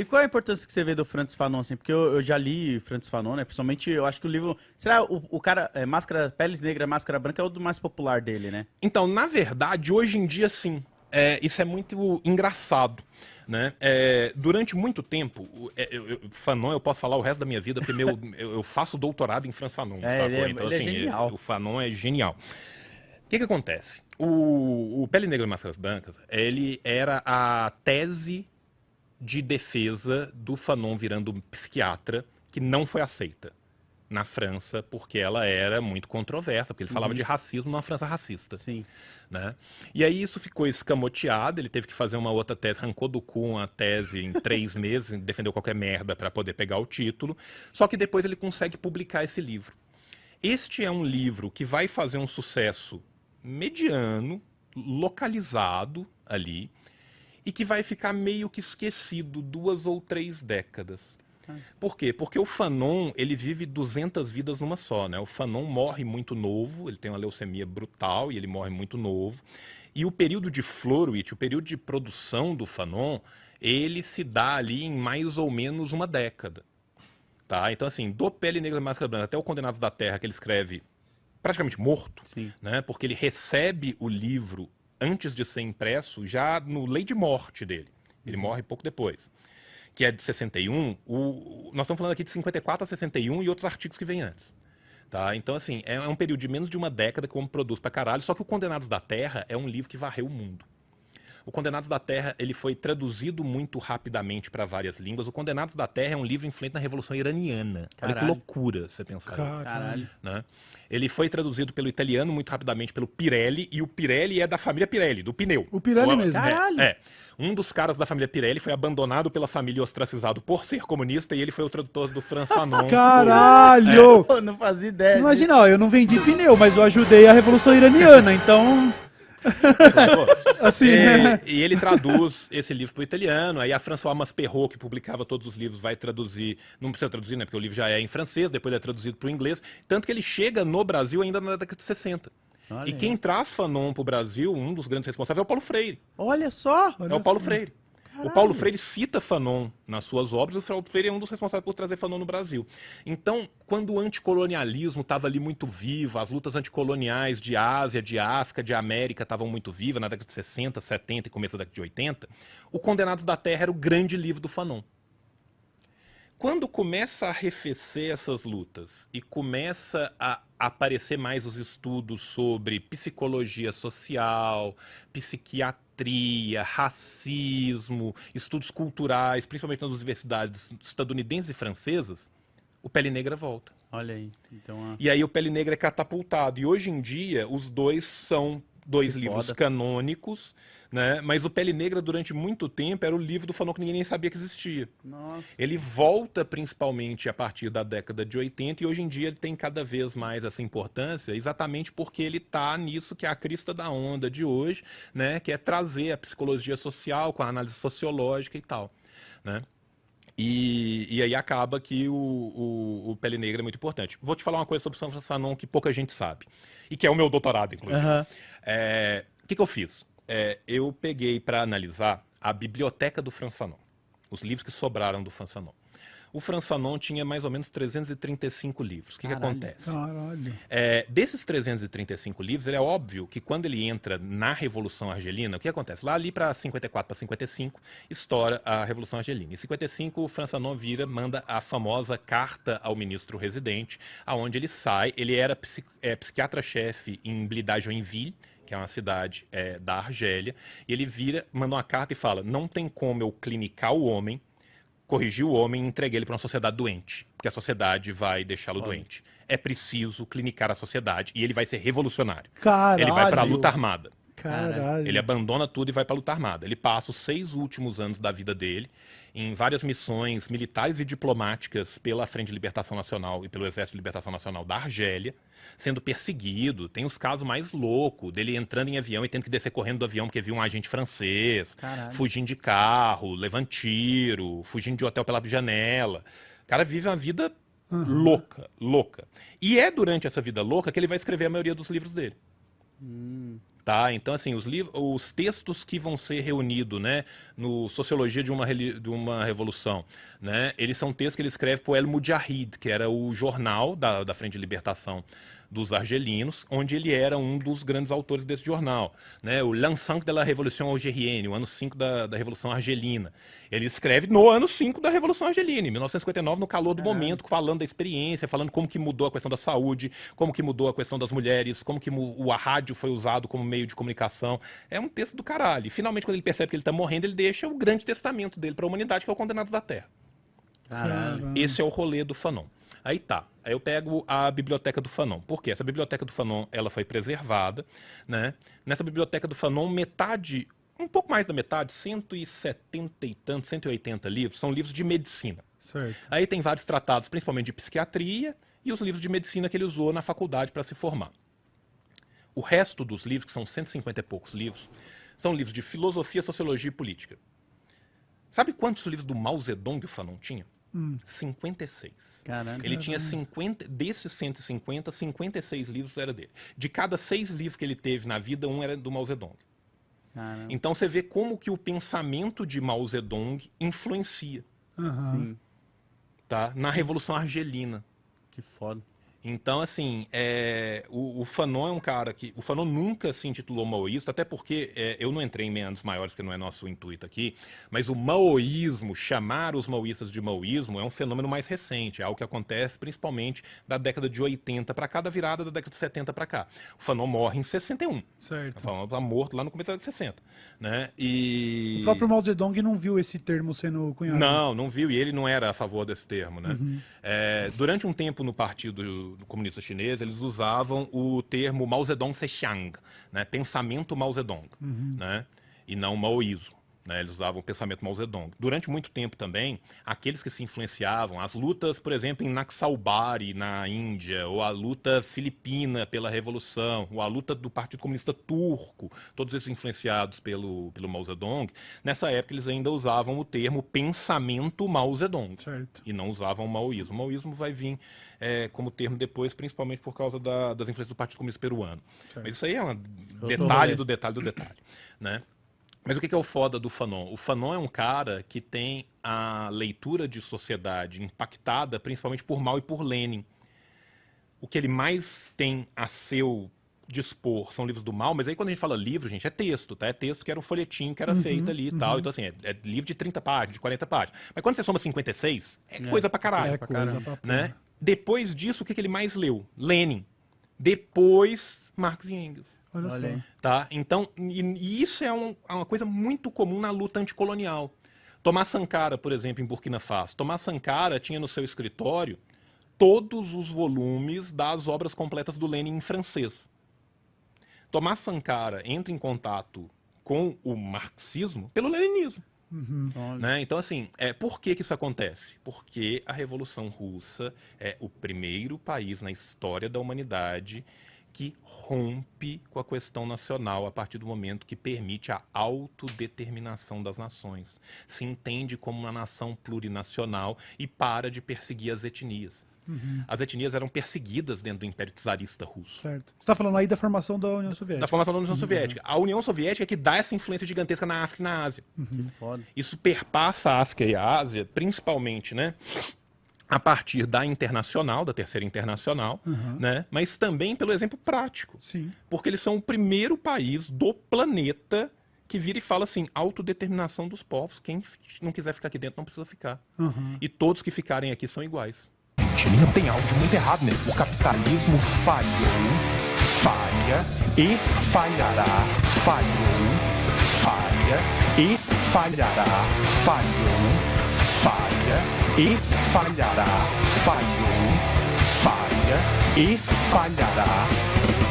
E qual é a importância que você vê do Frantz Fanon, assim? Porque eu já li Frantz Fanon, né? Principalmente, eu acho que o livro... Será o cara, Máscara, Peles Negra, Máscara Branca é o do mais popular dele, né? Então, na verdade, hoje em dia, sim. Isso é muito engraçado. Né? Durante muito tempo, Fanon eu posso falar o resto da minha vida, porque eu faço doutorado em Frantz Fanon, sacou? Então, ele é assim, genial. o Fanon é genial. O que acontece? O Pele Negra e Máscaras Brancas, ele era a tese de defesa do Fanon virando um psiquiatra que não foi aceita na França, porque ela era muito controversa, porque ele falava de racismo numa França racista. Sim. Né? E aí isso ficou escamoteado, ele teve que fazer uma outra tese, arrancou do cu uma tese em 3 meses, defendeu qualquer merda para poder pegar o título, só que depois ele consegue publicar esse livro. Este é um livro que vai fazer um sucesso mediano, localizado ali, e que vai ficar meio que esquecido 2 ou 3 décadas. Por quê? Porque o Fanon, ele vive 200 vidas numa só, né? O Fanon morre muito novo, ele tem uma leucemia brutal e ele morre muito novo. E o período de Florwitch, o período de produção do Fanon, ele se dá ali em mais ou menos uma década. Tá? Então, assim, do Pele Negra e Máscara Branca até o Condenados da Terra, que ele escreve praticamente morto, né? Porque ele recebe o livro antes de ser impresso, já no lei de morte dele. Ele morre pouco depois. Que é de 61, nós estamos falando aqui de 54 a 61 e outros artigos que vêm antes. Tá? Então, assim, é um período de menos de uma década que o homem produz pra caralho, só que o Condenados da Terra é um livro que varreu o mundo. O Condenados da Terra ele foi traduzido muito rapidamente para várias línguas. O Condenados da Terra é um livro influente na Revolução Iraniana. Caralho. Olha que loucura você pensar isso. Caralho. Né? Ele foi traduzido pelo italiano muito rapidamente pelo Pirelli, e o Pirelli é da família Pirelli, do pneu. O Pirelli mesmo. Caralho. Um dos caras da família Pirelli foi abandonado pela família e ostracizado por ser comunista, e ele foi o tradutor do Franz Fanon. Caralho! Eu não fazia ideia. Imagina, ó, eu não vendi pneu, mas eu ajudei a Revolução Iraniana, então... assim, E ele traduz esse livro para o italiano, aí a Françoise Masperot, que publicava todos os livros, vai traduzir, não precisa traduzir, né, porque o livro já é em francês, depois é traduzido para o inglês, tanto que ele chega no Brasil ainda na década de 60. Olha E quem traz Fanon para o Brasil, um dos grandes responsáveis, é o Paulo Freire. Olha só. É o Paulo Freire. Caralho. O Paulo Freire cita Fanon nas suas obras, o Paulo Freire é um dos responsáveis por trazer Fanon no Brasil. Então, quando o anticolonialismo estava ali muito vivo, as lutas anticoloniais de Ásia, de África, de América estavam muito vivas, na década de 60, 70 e começo da década de 80, o Condenados da Terra era o grande livro do Fanon. Quando começa a arrefecer essas lutas e começa a aparecer mais os estudos sobre psicologia social, psiquiatria, racismo, estudos culturais, principalmente nas universidades estadunidenses e francesas, o Pele Negra volta. Olha aí. Então, E aí o Pele Negra é catapultado. E hoje em dia, os dois são 2 Que livros foda. canônicos, né? Mas o Pele Negra, durante muito tempo, era o livro do Fanon que ninguém nem sabia que existia. nossa. Ele volta principalmente a partir da década de 80 e hoje em dia ele tem cada vez mais essa importância, exatamente porque ele está nisso que é a crista da onda de hoje, né? Que é trazer a psicologia social com a análise sociológica e tal, né? E aí acaba que o Pele Negra é muito importante. Vou te falar uma coisa sobre o Frantz Fanon que pouca gente sabe, e que é o meu doutorado, inclusive. Aham. O que eu fiz? Eu peguei para analisar a biblioteca do Frantz Fanon, os livros que sobraram do Frantz Fanon. O Frantz Fanon tinha mais ou menos 335 livros. O que acontece? Caralho. Desses 335 livros, é óbvio que quando ele entra na Revolução Argelina, o que acontece? Lá ali para 54 para 55, estoura a Revolução Argelina. Em 55, o Frantz Fanon manda a famosa carta ao ministro residente, aonde ele sai, ele era psiquiatra-chefe em Blida-Joinville, que é uma cidade da Argélia, e ele manda uma carta e fala: não tem como eu clinicar o homem, corrigir o homem e entreguei ele para uma sociedade doente, porque a sociedade vai deixá-lo doente. É preciso clinicar a sociedade e ele vai ser revolucionário. Caralho. Ele vai para a luta armada. Caralho. Ele abandona tudo e vai para a luta armada. Ele passa os 6 últimos anos da vida dele em várias missões militares e diplomáticas pela Frente de Libertação Nacional e pelo Exército de Libertação Nacional da Argélia, sendo perseguido. Tem os casos mais loucos dele entrando em avião e tendo que descer correndo do avião porque viu um agente francês, Caralho. fugindo de carro, levando tiro, fugindo de hotel pela janela. O cara vive uma vida louca, louca. E é durante essa vida louca que ele vai escrever a maioria dos livros dele. Tá? Então, assim, os textos que vão ser reunidos, né, no Sociologia de uma Revolução, né, eles são textos que ele escreve para o El Mujahid, que era o jornal da Frente de Libertação dos argelinos, onde ele era um dos grandes autores desse jornal, né, o L'an 5 de la Révolution Algérienne, o ano 5 da Revolução Argelina. Ele escreve no ano 5 da Revolução Argelina, em 1959, no calor do momento, falando da experiência, falando como que mudou a questão da saúde, como que mudou a questão das mulheres, como que a rádio foi usado como meio de comunicação. É um texto do caralho. E finalmente, quando ele percebe que ele está morrendo, ele deixa o grande testamento dele para a humanidade, que é o Condenado da Terra. Caralho. Esse é o rolê do Fanon. Aí tá, aí eu pego a biblioteca do Fanon. Por quê? Essa biblioteca do Fanon, ela foi preservada, né? Nessa biblioteca do Fanon, metade, um pouco mais da metade, 170 e tantos, 180 livros, são livros de medicina. Certo. Aí tem vários tratados, principalmente de psiquiatria, e os livros de medicina que ele usou na faculdade para se formar. O resto dos livros, que são 150 e poucos livros, são livros de filosofia, sociologia e política. Sabe quantos livros do Mao Zedong o Fanon tinha? 56. Caralho. Ele tinha 50, desses 150, 56 livros era dele. De cada 6 livros que ele teve na vida, um era do Mao Zedong. Caramba. Então você vê como que o pensamento de Mao Zedong influencia, Sim, tá? Na Revolução Argelina. que foda. Então, assim, o Fanon é um cara que... O Fanon nunca se intitulou maoísta, até porque eu não entrei em meandros maiores, porque não é nosso intuito aqui, mas o maoísmo, chamar os maoístas de maoísmo, é um fenômeno mais recente, é algo que acontece principalmente da década de 80 para cá, da virada da década de 70 para cá. O Fanon morre em 61. Certo. O Fanon está morto lá no começo da década de 60. Né? E... O próprio Mao Zedong não viu esse termo sendo cunhado. Não viu, e ele não era a favor desse termo, né? Durante um tempo no Partido Comunista Chinês, eles usavam o termo Mao Zedong Sexiang, né? Pensamento Mao Zedong, né? E não maoísmo. Né? Eles usavam o pensamento Mao Zedong. Durante muito tempo também, aqueles que se influenciavam, as lutas, por exemplo, em Naxalbari, na Índia, ou a luta filipina pela Revolução, ou a luta do Partido Comunista Turco, todos esses influenciados pelo Mao Zedong, nessa época eles ainda usavam o termo pensamento Mao Zedong. Certo. E não usavam o maoísmo. O maoísmo vai vir como termo depois, principalmente por causa das influências do Partido Comunista Peruano. Certo. Mas isso aí é um detalhe do detalhe do detalhe, né? Mas o que é o foda do Fanon? O Fanon é um cara que tem a leitura de sociedade impactada principalmente por Mao e por Lenin. O que ele mais tem a seu dispor são livros do Mao, mas aí quando a gente fala livro, gente, é texto, tá? É texto que era um folhetim que era feito ali e tal. Então, assim, é livro de 30 páginas, de 40 páginas. Mas quando você soma 56, é coisa pra caralho. É coisa pra Né? porra. Depois disso, o que ele mais leu? Lenin. Depois, Marx e Engels. Olha Olha só. aí. Tá? Então, e isso é uma coisa muito comum na luta anticolonial. Tomás Sankara, por exemplo, em Burkina Faso. Tomás Sankara tinha no seu escritório todos os volumes das obras completas do Lenin em francês. Tomás Sankara entra em contato com o marxismo pelo leninismo. Olha. Né? Então, assim, por que isso acontece? Porque a Revolução Russa é o primeiro país na história da humanidade que rompe com a questão nacional a partir do momento que permite a autodeterminação das nações. Se entende como uma nação plurinacional e para de perseguir as etnias. As etnias eram perseguidas dentro do Império Czarista russo. Certo. Você está falando aí da formação da União Soviética. Da formação da União Soviética. A União Soviética é que dá essa influência gigantesca na África e na Ásia. Que foda. Isso perpassa a África e a Ásia, principalmente, né, a partir da Internacional, da Terceira Internacional, né, mas também pelo exemplo prático. Sim. Porque eles são o primeiro país do planeta que vira e fala assim, autodeterminação dos povos. Quem não quiser ficar aqui dentro não precisa ficar. E todos que ficarem aqui são iguais. Tem algo de muito errado nesse. O capitalismo falhou, falha e falhará, falhou, falha e falhará, falhou, falha e falhará, falhou, falha e falhará.